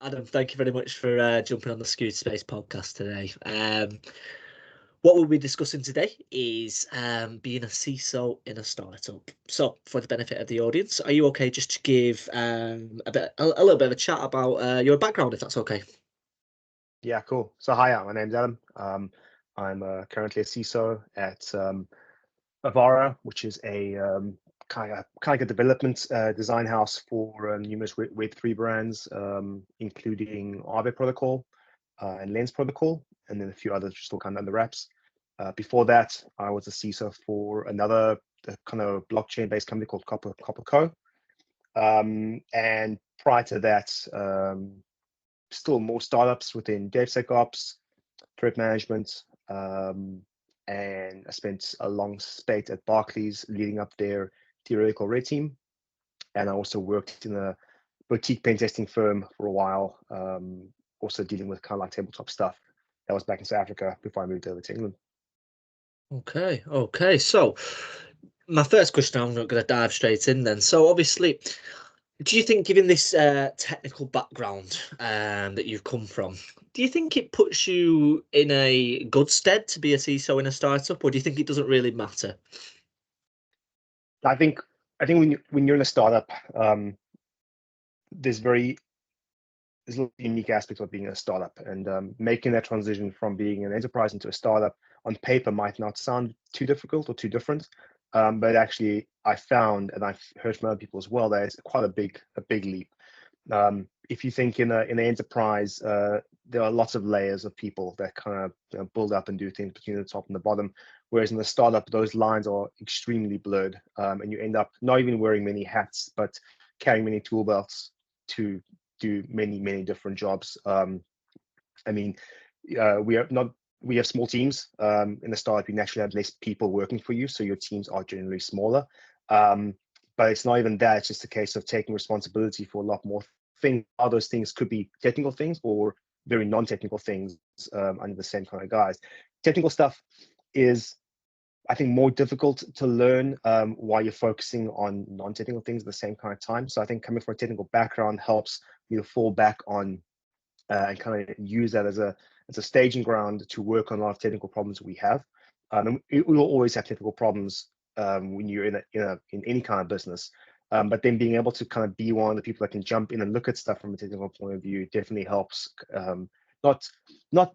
Adam, thank you very much for jumping on the Scoot Space podcast today. What we'll be discussing today is being a CISO in a startup. So, for the benefit of the audience, are you okay just to give a little bit of a chat about your background, if that's okay? Yeah, cool. So hi, my name's Adam. I'm currently a CISO at Avara, which is a kind of like a development design house for numerous Web3 brands, including Aave protocol and Lens protocol, and then a few others still kind of under wraps. Before that, I was a CISO for another kind of blockchain-based company called Copper Co. And prior to that, still more startups within DevSecOps, threat management, and I spent a long stint at Barclays leading up their theoretical red team. And I also worked in a boutique pen testing firm for a while, also dealing with kind of like tabletop stuff. That was back in South Africa before I moved over to England. Okay. So, my first question, I'm not going to dive straight in then. So, obviously, do you think, given this technical background that you've come from, do you think it puts you in a good stead to be a CISO in a startup, or do you think it doesn't really matter? I think when you're in a startup, there's a unique aspect of being a startup, and making that transition from being an enterprise into a startup on paper might not sound too difficult or too different, but actually I found, and I've heard from other people as well, that it's quite a big leap. If you think in an enterprise, there are lots of layers of people that kind of build up and do things between the top and the bottom. Whereas in the startup, those lines are extremely blurred, and you end up not even wearing many hats, but carrying many tool belts to do many different jobs. I mean, we have small teams. In the startup, you naturally have less people working for you, so your teams are generally smaller. But it's not even that, it's just a case of taking responsibility for a lot more things. All those things could be technical things or very non-technical things under the same kind of guise. Technical stuff is, I think, more difficult to learn while you're focusing on non-technical things at the same kind of time. So I think coming from a technical background helps me to fall back on and kind of use that as a staging ground to work on a lot of technical problems we have. And we will always have technical problems when you're in any kind of business. But then being able to kind of be one of the people that can jump in and look at stuff from a technical point of view definitely helps. Not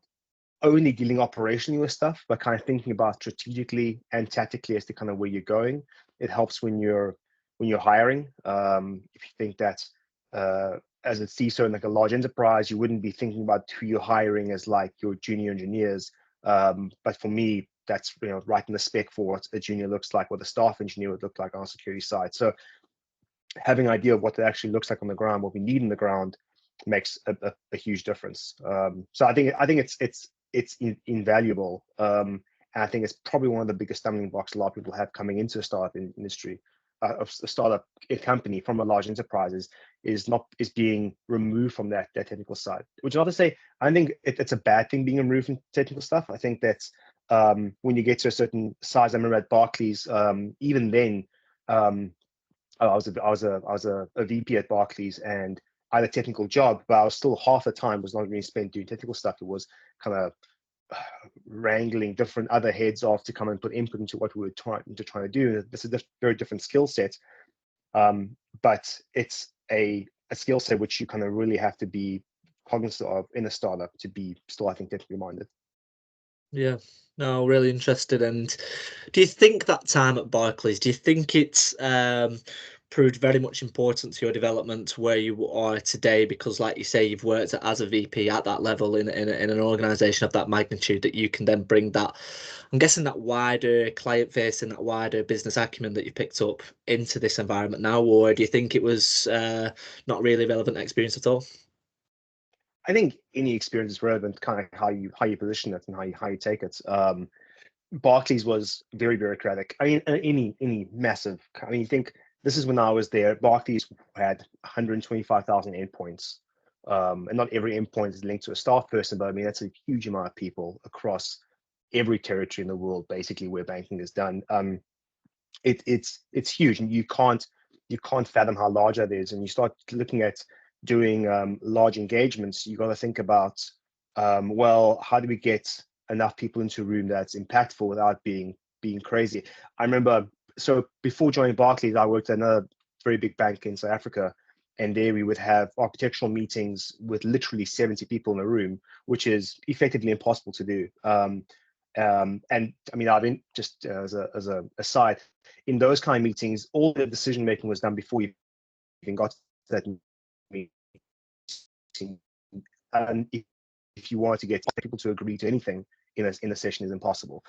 only dealing operationally with stuff, but kind of thinking about strategically and tactically as to kind of where you're going. It helps when you're hiring. If you think that as a CISO in like a large enterprise, you wouldn't be thinking about who you're hiring as like your junior engineers. But for me, that's writing the spec for what a junior looks like, what a staff engineer would look like on a security side. So having an idea of what it actually looks like on the ground, what we need in the ground, makes a huge difference. So I think it's invaluable. And I think it's probably one of the biggest stumbling blocks a lot of people have coming into a startup industry, of a startup company from a large enterprise is being removed from that technical side. Which is not to say I think it's a bad thing being removed from technical stuff. I think that's when you get to a certain size. I remember at Barclays, even then, I was a VP at Barclays, and I had a technical job, but I was still half the time was not being spent doing technical stuff. It was kind of wrangling different other heads off to come and put input into what we were trying to do. It's a very different skill set, but it's a skill set which you kind of really have to be cognizant of in a startup to be still, I think, technically minded. Yeah, no, really interested. And do you think that time at Barclays, do you think it's proved very much important to your development where you are today? Because, like you say, you've worked as a VP at that level in an organization of that magnitude, that you can then bring that, I'm guessing, that wider client face and that wider business acumen that you picked up into this environment now, or do you think it was not really relevant experience at all? I think any experience is relevant, kind of how you position it and how you take it. Barclays was very bureaucratic. I mean, any massive. I mean, you think this is when I was there. Barclays had 125,000 endpoints. And not every endpoint is linked to a staff person, but I mean, that's a huge amount of people across every territory in the world, basically, where banking is done. It's huge, and you can't fathom how large that is. And you start looking at doing large engagements, you got to think about, well, how do we get enough people into a room that's impactful without being crazy? I remember, so before joining Barclays, I worked at another very big bank in South Africa, and there we would have architectural meetings with literally 70 people in a room, which is effectively impossible to do. And I mean, I've been just as a aside, in those kind of meetings, all the decision making was done before you even got to that meeting. And if you wanted to get people to agree to anything in a session is impossible.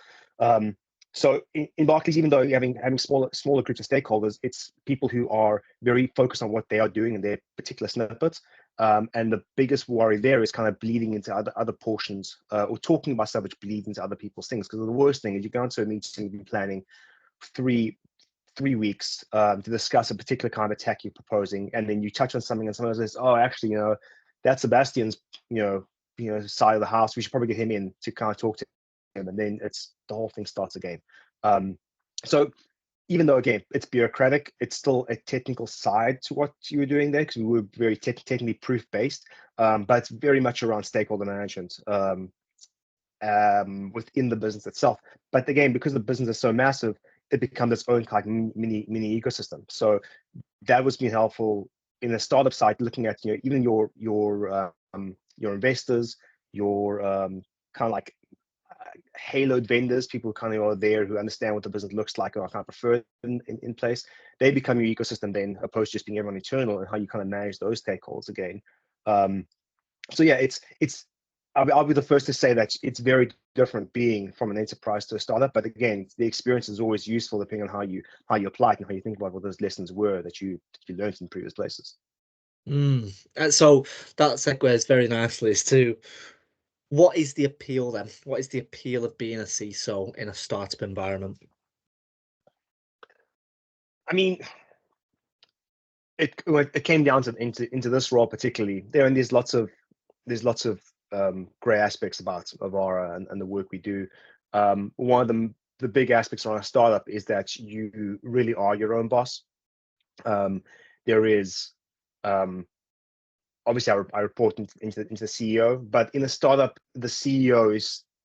So in Barclays, even though you're having smaller groups of stakeholders, it's people who are very focused on what they are doing in their particular snippets. And the biggest worry there is kind of bleeding into other portions, or talking about stuff which bleeds into other people's things. Because the worst thing is you go into a meeting, you've been planning three weeks to discuss a particular kind of attack you're proposing, and then you touch on something, and someone says, "Oh, actually, that's Sebastian's, side of the house. We should probably get him in to kind of talk to him," and then the whole thing starts again. So even though, again, it's bureaucratic, it's still a technical side to what you were doing there, because we were very technically proof based, but it's very much around stakeholder management within the business itself. But again, because the business is so massive, it becomes its own kind of mini ecosystem. So that was being helpful in a startup side, looking at even your investors, your kind of like haloed vendors, people kind of are there who understand what the business looks like or are kind of preferred in place. They become your ecosystem then, opposed to just being everyone internal, and how you kind of manage those stakeholders again. So yeah, I'll be the first to say that it's very different being from an enterprise to a startup. But again, the experience is always useful depending on how you apply it and how you think about what those lessons were that you learned in previous places. So that segues very nicely as to what is the appeal then? What is the appeal of being a CISO in a startup environment? I mean, it came down to into this role particularly. There's lots of gray aspects about Avara and the work we do. One of the big aspects on a startup is that you really are your own boss. There is obviously I report into the CEO, but in a startup, the CEO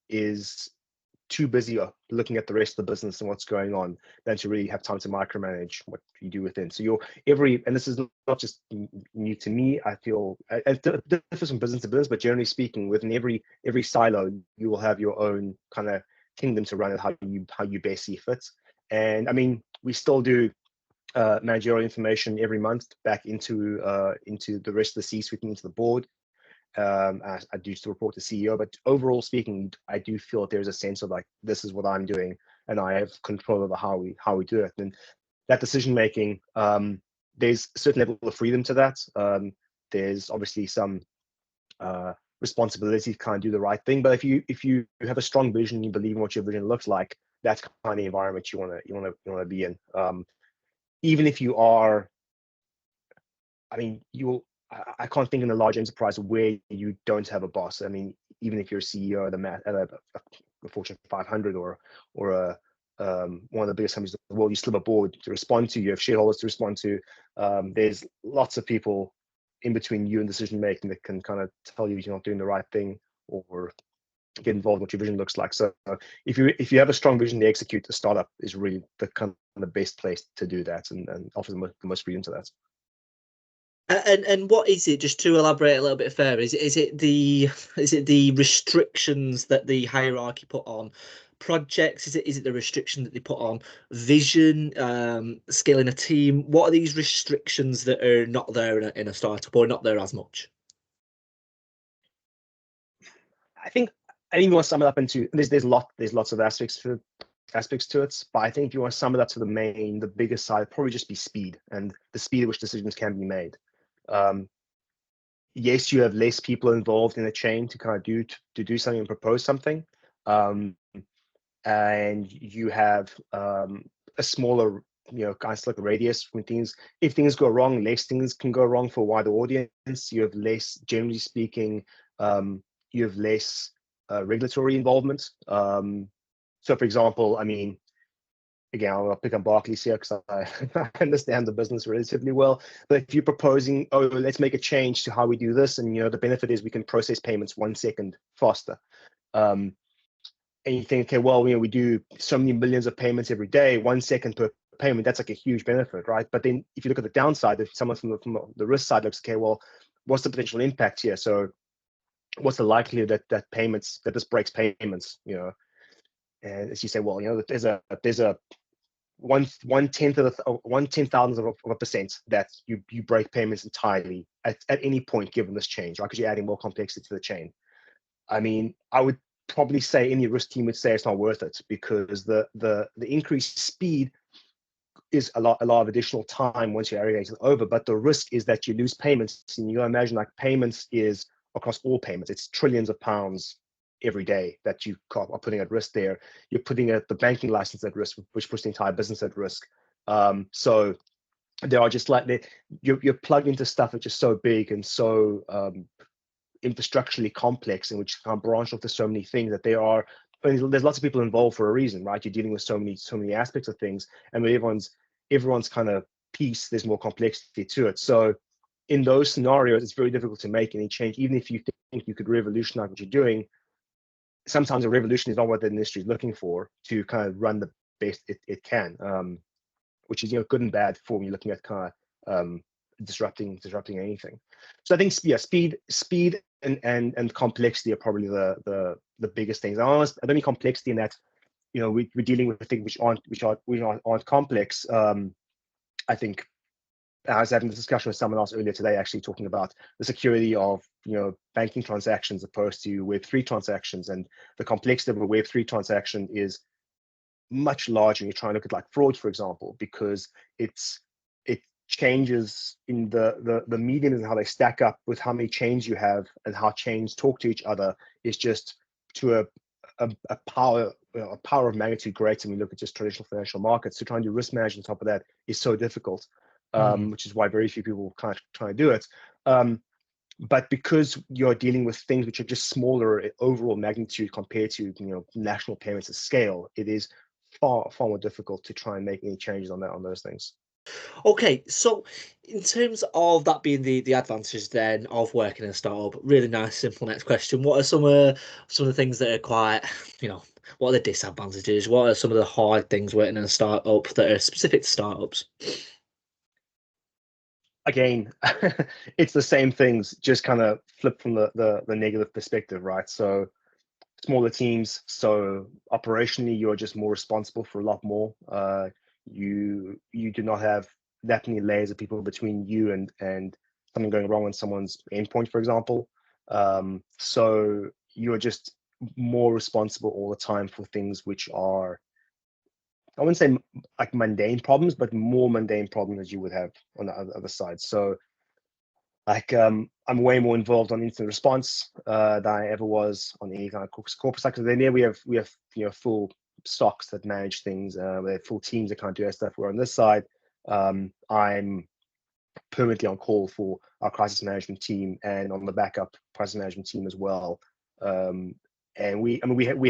is too busy looking at the rest of the business and what's going on than to really have time to micromanage what you do within. So and this is not just new to me, I feel it differs from business to business, but generally speaking, within every silo, you will have your own kind of kingdom to run it how you best see fit. And I mean, we still do managerial information every month back into the rest of the C-suite and into the board. I do still report to CEO, but overall speaking, I do feel that there's a sense of like, this is what I'm doing, and I have control over how we do it. And that decision making, there's a certain level of freedom to that. There's obviously some responsibility to kind of do the right thing, but if you have a strong vision, you believe in what your vision looks like, that's kind of the environment you want to be in. Even if you are, I mean, I can't think in a large enterprise where you don't have a boss. I mean, even if you're a CEO at a Fortune 500 or a one of the biggest companies in the world, you still have a board to respond to. You have shareholders to respond to. There's lots of people in between you and decision making that can kind of tell you you're not doing the right thing or get involved in what your vision looks like. So if you have a strong vision to execute, the startup is really the kind of the best place to do that and offers the most freedom to that. And what is it? Just to elaborate a little bit further, is it the restrictions that the hierarchy put on projects? Is it the restriction that they put on vision, scaling a team? What are these restrictions that are not there in a startup or not there as much? I think you want to sum it up into there's lots of aspects to it, but I think if you want to sum it up to the biggest side, probably just be speed and the speed at which decisions can be made. Yes, you have less people involved in a chain to kind of do something and propose something, and you have a smaller kind of like a radius when if things go wrong, less things can go wrong for a wider audience. You have less, generally speaking, you have less regulatory involvement. So for example, I mean, again, I'll pick on Barclays here because I I understand the business relatively well. But if you're proposing, oh, let's make a change to how we do this, and the benefit is we can process payments 1 second faster. Um, and you think, okay, well, we do so many millions of payments every day, 1 second per payment, that's like a huge benefit, right? But then if you look at the downside, if someone from the risk side looks, okay, well, what's the potential impact here? So what's the likelihood that this breaks payments, And as you say, well, there's a one tenth of the 1/10,000th of a percent that you break payments entirely at any point given this change, right? Because you're adding more complexity to the chain. I mean, I would probably say any risk team would say it's not worth it because the increased speed is a lot of additional time once you're aggregating over, but the risk is that you lose payments. And you imagine like payments is across all payments, it's trillions of pounds every day that you are putting at risk there. You're putting the banking license at risk, which puts the entire business at risk. So there are just like you're plugged into stuff that's just so big and so infrastructurally complex, and which can branch off to so many things that there's lots of people involved for a reason, right? You're dealing with so many aspects of things, and with everyone's kind of piece, there's more complexity to it. So in those scenarios, it's very difficult to make any change, even if you think you could revolutionize what you're doing. Sometimes a revolution is not what the industry is looking for to kind of run the best it can, which is good and bad for when you're looking at kind of disrupting anything. So I think speed and complexity are probably the biggest things. I don't mean complexity in that we're dealing with things which aren't complex. I think I was having this discussion with someone else earlier today, actually talking about the security of banking transactions opposed to Web3 transactions, and the complexity of a Web3 transaction is much larger. You're trying to look at like fraud, for example, because it changes in the mediums and how they stack up with how many chains you have and how chains talk to each other is just to a power of magnitude greater when we look at just traditional financial markets. So trying to do risk management on top of that is so difficult, which is why very few people kind of try to do it. But because you're dealing with things which are just smaller overall magnitude compared to national payments at scale, it is far more difficult to try and make any changes on those things. Okay, so in terms of that being the advantages then of working in a startup, really nice, simple next question. What are some of the things that are quite, what are the disadvantages? What are some of the hard things working in a startup that are specific to startups? Again, it's the same things, just kind of flip from the negative perspective, right? So smaller teams, so operationally you're just more responsible for a lot more. You do not have that many layers of people between you and something going wrong on someone's endpoint, for example. So you're just more responsible all the time for things which are, I wouldn't say like mundane problems, but more mundane problems as you would have on the other side. So like I'm way more involved on instant response than I ever was on any kind of corporate side. Because then there we have full stocks that manage things. We have full teams that can't do that stuff. Where on this side, I'm permanently on call for our crisis management team and on the backup crisis management team as well. And we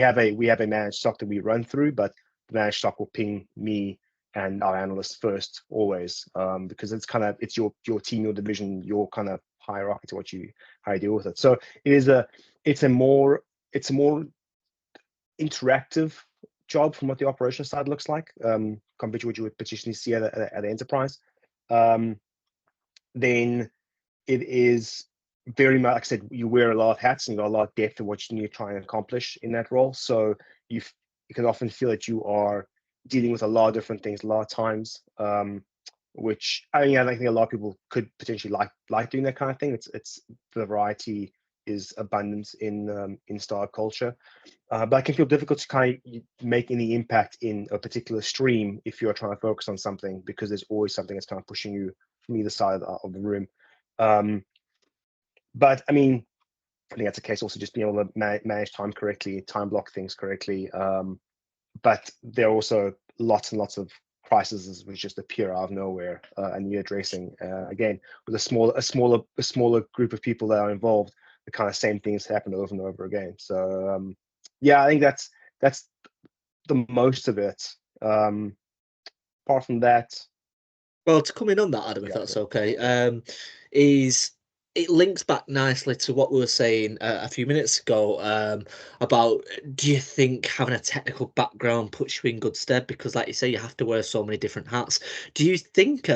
have a managed stock that we run through, but the managed stock will ping me and our analysts first always, because it's your team, your division, your kind of hierarchy to how you deal with it. So it's a more interactive job from what the operational side looks like, compared to what you would potentially see at the enterprise. Then it is very much, like I said, you wear a lot of hats and you got a lot of depth of what you need to try and accomplish in that role. So you can often feel that you are dealing with a lot of different things a lot of times, which I think a lot of people could potentially like doing that kind of thing. It's the variety is abundant in startup culture, but it can feel difficult to kind of make any impact in a particular stream if you're trying to focus on something, because there's always something that's kind of pushing you from either side of the room. But I mean, I think that's a case also just being able to manage time correctly, time block things correctly. But there are also lots and lots of crises which just appear out of nowhere and need addressing. Again, with a smaller group of people that are involved, the kind of same things happen over and over again. So yeah, I think that's the most of it. Apart from that, Well, to come in on that, Adam, if yeah, that's okay, is it links back nicely to what we were saying a few minutes ago about do you think having a technical background puts you in good stead? Because, like you say, you have to wear so many different hats. Do you think?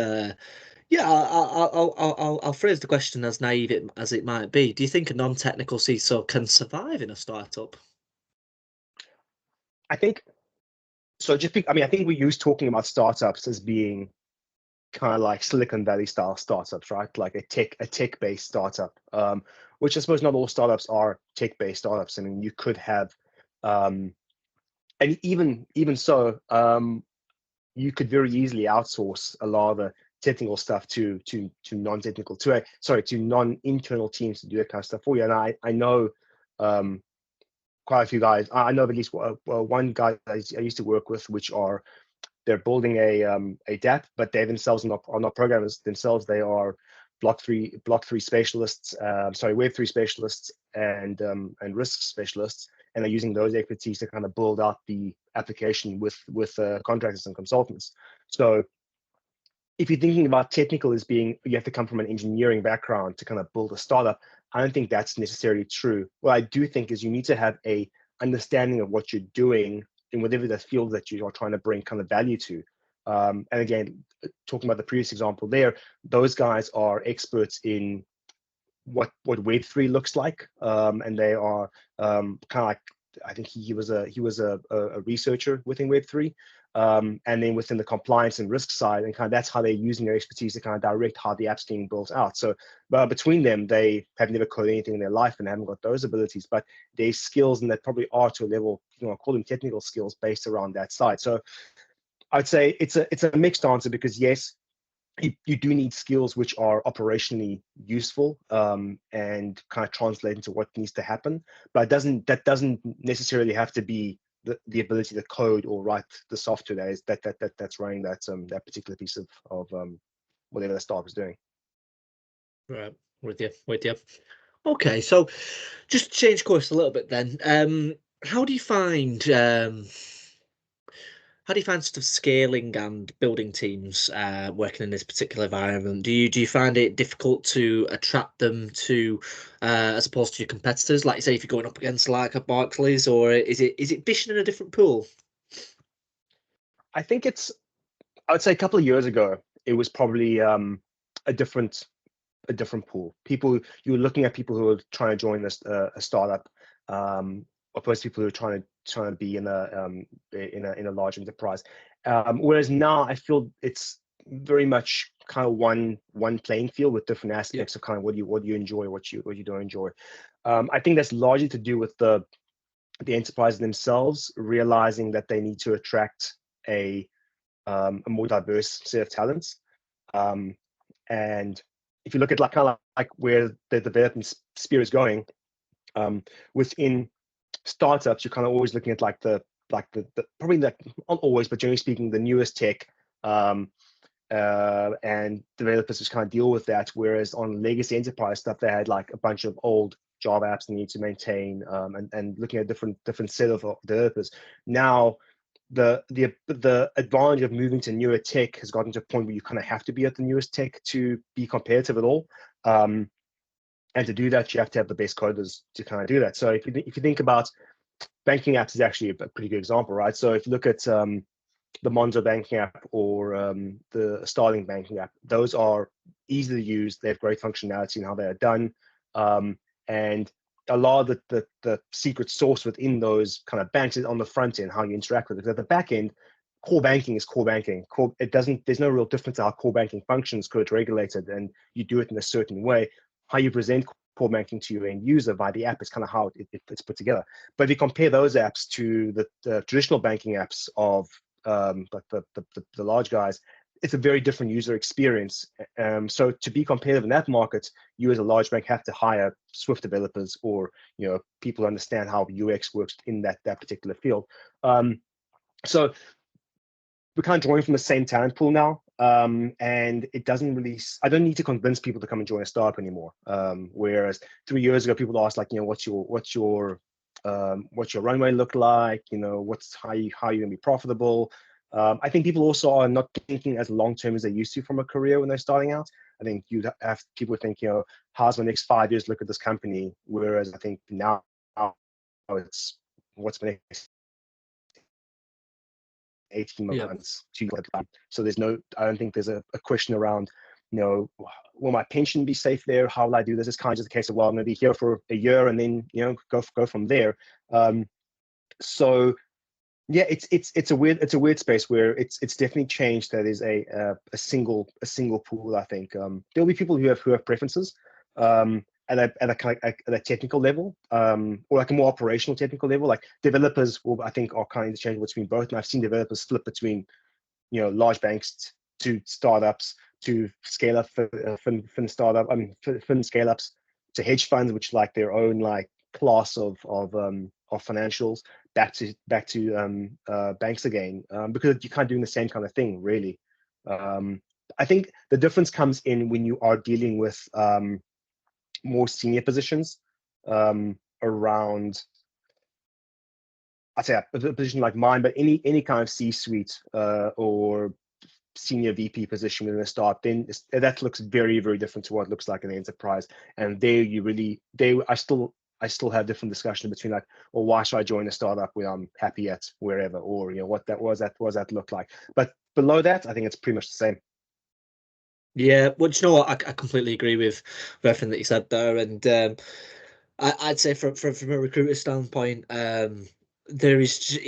Yeah, I'll phrase the question as naive as it might be. Do you think a non-technical CISO can survive in a startup? I think so. I mean, I think we use talking about startups as being kind of like Silicon Valley style startups, right? Like a tech based startup, which I suppose not all startups are tech based startups. I mean, you could have, and even so, you could very easily outsource a lot of the technical stuff to non-technical to non-internal teams to do that kind of stuff for you. And I know quite a few guys. I know of at least one guy I used to work with, which are they're building a DApp, but they themselves are not programmers themselves. They are block three specialists, Web3 specialists and risk specialists, and they're using those expertise to kind of build out the application with contractors and consultants. So if you're thinking about technical as being you have to come from an engineering background to kind of build a startup, I don't think that's necessarily true. What I do think is you need to have a understanding of what you're doing in whatever the field that you are trying to bring kind of value to. And again, talking about the previous example there, those guys are experts in Web3 looks like, and they are kind of like I think he was a researcher within Web3, and then within the compliance and risk side, and kind of that's how they're using their expertise to kind of direct how the app's being built out. So between them, they have never coded anything in their life and haven't got those abilities, but their skills and that probably are to a level, I call them technical skills based around that side. So I'd say it's a mixed answer because yes, you do need skills which are operationally useful and kind of translate into what needs to happen, but that doesn't necessarily have to be the ability to code or write the software that's running that particular piece of whatever the startup is doing. Right, with you. Okay, so just to change course a little bit then. How do you find how do you find sort of scaling and building teams working in this particular environment? Do you find it difficult to attract them to as opposed to your competitors? Like say if you're going up against like a Barclays, or is it fishing in a different pool? I think I would say a couple of years ago it was probably a different pool. People you were looking at people who were trying to join a startup, opposed to people who are trying to be in a large enterprise. Whereas now I feel it's very much kind of one playing field with different aspects of kind of what you enjoy, what you don't enjoy. I think that's largely to do with the enterprise themselves realizing that they need to attract a more diverse set of talents. And if you look at like kind of like where the development sphere is going, within startups, you're kind of always looking at like the probably like not always, but generally speaking, the newest tech, and developers just kind of deal with that. Whereas on legacy enterprise stuff, they had like a bunch of old Java apps they need to maintain, and looking at different set of developers. Now the advantage of moving to newer tech has gotten to a point where you kind of have to be at the newest tech to be competitive at all. And to do that, you have to have the best coders to kind of do that. So if you think about banking apps is actually a pretty good example, right? So if you look at the Monzo banking app or the Starling banking app, those are easy to use. They have great functionality in how they are done. And a lot of the secret sauce within those kind of banks is on the front end, how you interact with it. Because at the back end, core banking is core banking. There's no real difference how core banking functions, because it's regulated and you do it in a certain way. How you present core banking to your end user via the app is kind of how it's put together. But if you compare those apps to the traditional banking apps of like the large guys, it's a very different user experience. So to be competitive in that market, you as a large bank have to hire Swift developers or people who understand how UX works in that particular field. So we're kind of drawing from the same talent pool now, and it doesn't really. I don't need to convince people to come and join a startup anymore. Whereas 3 years ago, people asked like, what's your runway look like? What's how you gonna be profitable? I think people also are not thinking as long term as they used to from a career when they're starting out. I think you have people think, how's my next 5 years look at this company? Whereas I think now it's what's my next 18 Yeah. months to so I don't think there's a question around, will my pension be safe there? How will I do this? It's kind of just a case of, well, I'm going to be here for a year and then, go from there. So yeah, it's a weird space where it's definitely changed. That is a single pool. I think there'll be people who have preferences at a kind of at a technical level, or like a more operational technical level. Like developers will, I think, are kind of interchangeable between both. And I've seen developers flip between large banks to startups to scale up fin startup. I mean fin scale ups to hedge funds, which like their own like class of financials back to banks again, because you're kind of doing the same kind of thing, really. I think the difference comes in when you are dealing with more senior positions, around, I'd say a position like mine, but any kind of C-suite or senior VP position within a startup, then that looks very, very different to what it looks like in the enterprise. And there you really, I still have different discussion between like, well, why should I join a startup when I'm happy at wherever, or what that look like. But below that, I think it's pretty much the same. Yeah, well, do you know what? I completely agree with everything that you said there, and I'd say from a recruiter standpoint, there is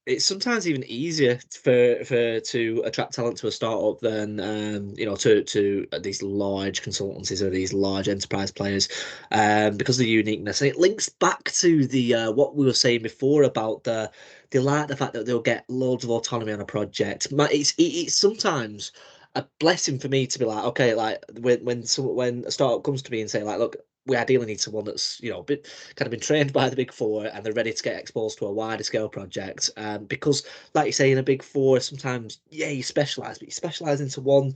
it's sometimes even easier to attract talent to a startup than to these large consultancies or these large enterprise players, because of the uniqueness. And it links back to the what we were saying before about they like the fact that they'll get loads of autonomy on a project. It's sometimes a blessing for me to be like, okay, like when a startup comes to me and say like, look, we ideally need someone that's kind of been trained by the big four and they're ready to get exposed to a wider scale project. Because, like you say, in a big four, sometimes you specialize, but you specialize into one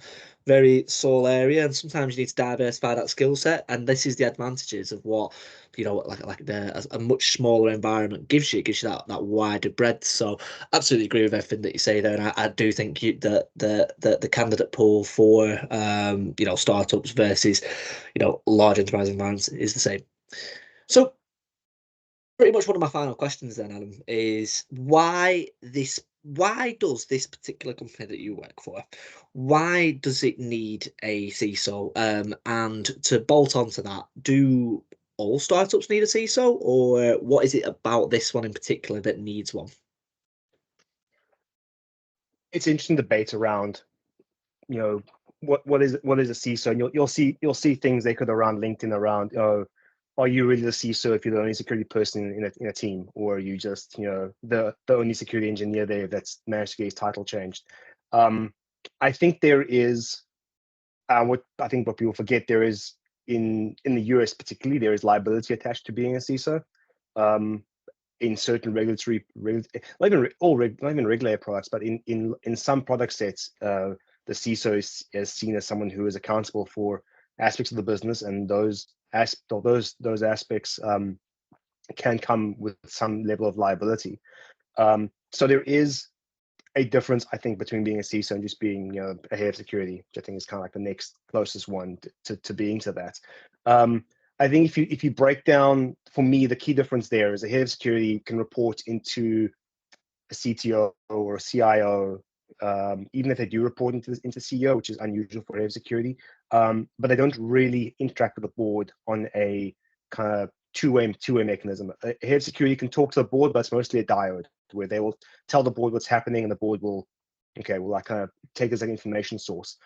very sole area, and sometimes you need to diversify that skill set. And this is the advantages of what a much smaller environment gives you. It gives you that wider breadth. So absolutely agree with everything that you say there, and I do think that the candidate pool for startups versus large enterprise environments is the same. So pretty much one of my final questions then, Adam, is why does this particular company that you work for, why does it need a CISO? And to bolt onto that, do all startups need a CISO, or what is it about this one in particular that needs one? It's interesting debate around, what is a CISO, and you'll see things they could around LinkedIn around, are you really the CISO if you're the only security person in a team, or are you just the only security engineer there that's managed to get his title changed? I think there is, what people forget, there is in the US particularly, there is liability attached to being a CISO. In certain not even regulated products, but in some product sets, the CISO is seen as someone who is accountable for aspects of the business, and those aspects can come with some level of liability. So there is a difference, I think, between being a CISO and just being a head of security, which I think is kind of like the next closest one to being to that. I think if you break down, for me, the key difference there is a head of security can report into a CTO or a CIO, even if they do report into CEO, which is unusual for head of security, but they don't really interact with the board on a kind of two-way mechanism. A head of security can talk to the board, but it's mostly a diode where they will tell the board what's happening, and the board will like kind of take as an information source.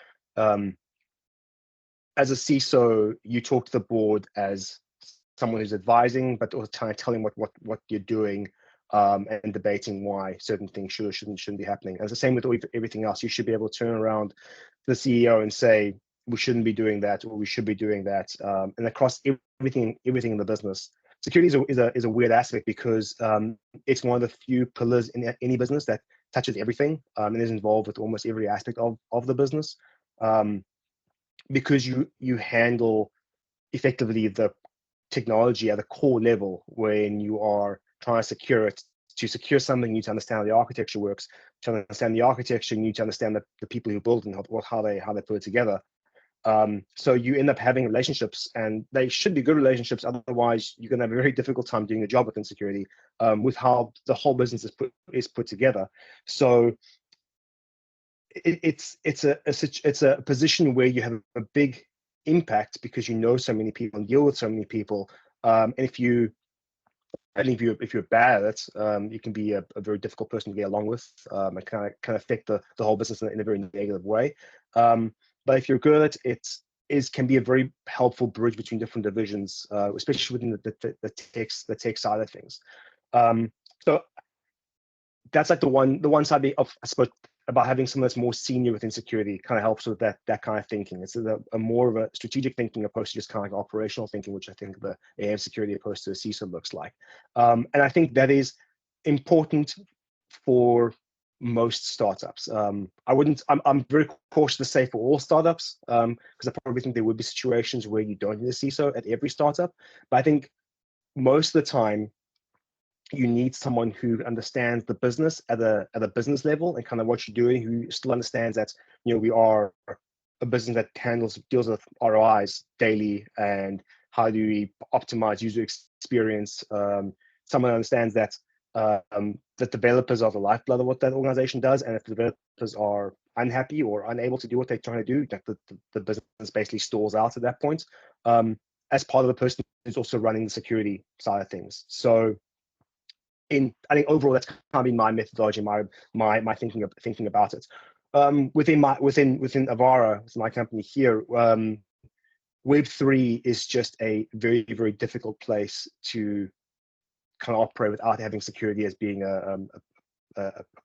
As a CISO, you talk to the board as someone who's advising, but also kind of telling what you're doing, and debating why certain things should or shouldn't be happening. And it's the same with everything else. You should be able to turn around to the CEO and say, we shouldn't be doing that, or we should be doing that. And across everything in the business, security is a weird aspect, because it's one of the few pillars in any business that touches everything, and is involved with almost every aspect of the business, because you handle effectively the technology at a core level. When you are trying to secure it, to secure something, you need to understand how the architecture works. To understand the architecture, you need to understand the people who build and how they put it together. So you end up having relationships, and they should be good relationships. Otherwise, you're going to have a very difficult time doing a job within security, with how the whole business is put together. So it's a position where you have a big impact because you know so many people and deal with so many people. And if you're bad at it, you can be a very difficult person to get along with, and kind of affect the whole business in a very negative way. But if you're good at it, can be a very helpful bridge between different divisions, especially within the tech side of things. So that's like the one side of, I suppose, about having someone that's more senior within security kind of helps with that kind of thinking. It's a more of a strategic thinking opposed to just kind of like operational thinking, which I think the AM security opposed to a CISO looks like. And I think that is important for most startups. I'm very cautious to say for all startups, because I probably think there would be situations where you don't need a CISO at every startup. But I think most of the time, you need someone who understands the business at a business level and kind of what you're doing, who still understands that, we are a business that deals with ROIs daily, and how do we optimize user experience. Someone understands that the developers are the lifeblood of what that organization does, and if the developers are unhappy or unable to do what they're trying to do, that the business basically stalls out at that point. As part of the person who's also running the security side of things. So I think overall that's kind of been my methodology, my thinking about it. Within Avara, it's my company here, Web3 is just a very, very difficult place to kind of operate without having security as being a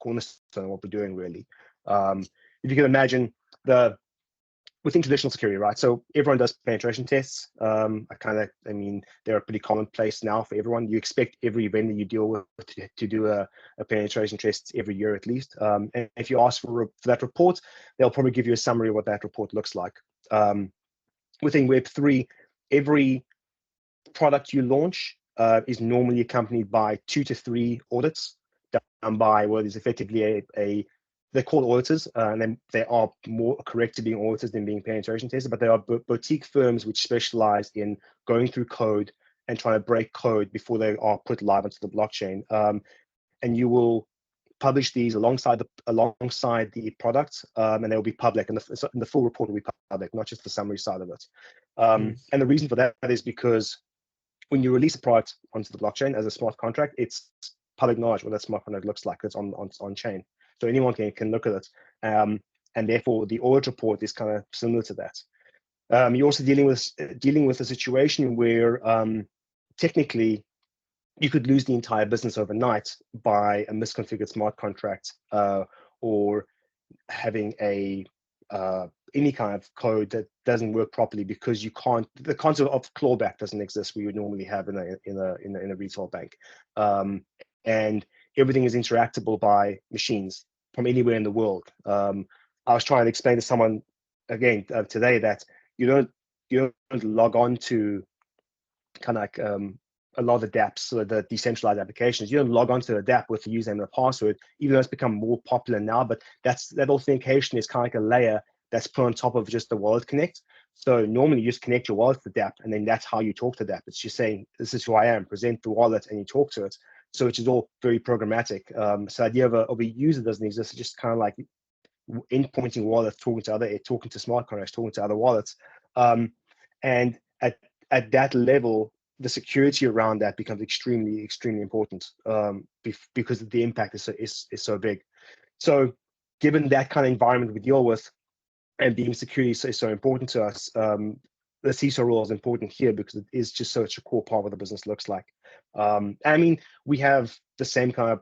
cornerstone of what we're doing, really. If you can imagine within traditional security, right? So everyone does penetration tests. I mean, they're a pretty commonplace now for everyone. You expect every vendor you deal with to do a penetration test every year at least. And if you ask for that report, they'll probably give you a summary of what that report looks like. Within Web3, every product you launch is normally accompanied by 2 to 3 audits done by what is effectively they're called auditors, and then they are more correct to being auditors than being penetration testers, but they are boutique firms which specialize in going through code and trying to break code before they are put live onto the blockchain. And you will publish these alongside the product, and they will be public, and the full report will be public, not just the summary side of it. And the reason for that is because when you release a product onto the blockchain as a smart contract, it's public knowledge what that smart contract looks like. It's on chain. So anyone can look at it, and therefore the audit report is kind of similar to that. You're also dealing with a situation where technically you could lose the entire business overnight by a misconfigured smart contract, or having any kind of code that doesn't work properly because you can't. The concept of clawback doesn't exist. We would normally have in a retail bank, and everything is interactable by machines from anywhere in the world. I was trying to explain to someone again today that you don't log on to kind of like a lot of the dApps, so the decentralized applications. You don't log on to a dApp with the username and a password, even though it's become more popular now. But that authentication is kind of like a layer that's put on top of just the wallet connect. So normally you just connect your wallet to the dApp, and then that's how you talk to dApp. It's just saying, this is who I am, present the wallet, and you talk to it. So which is all very programmatic. So the idea of a user doesn't exist. It's just kind of like endpointing wallets, talking to smart contracts, talking to other wallets. And at that level, the security around that becomes extremely, extremely important, because the impact is so big. So given that kind of environment we deal with, and being security is so important to us, the CISO role is important here because it is just such a core part of what the business looks like. I mean, we have the same kind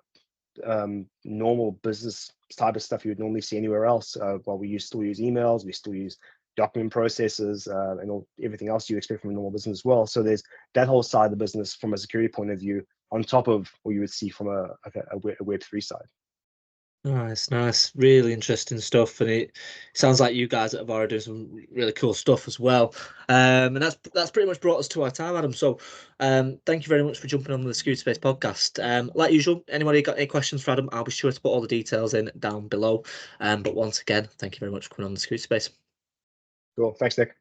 of normal business type of stuff you would normally see anywhere else. While we still use emails, we still use document processes, and everything else you expect from a normal business as well. So there's that whole side of the business from a security point of view, on top of what you would see from a Web3 side. Nice. Really interesting stuff, and it sounds like you guys at Avara do some really cool stuff as well. And that's pretty much brought us to our time, Adam. So, thank you very much for jumping on the Scooter Space podcast. Like usual, anybody got any questions for Adam? I'll be sure to put all the details in down below. But once again, thank you very much for coming on the Scooter Space. Cool. Thanks, Nick.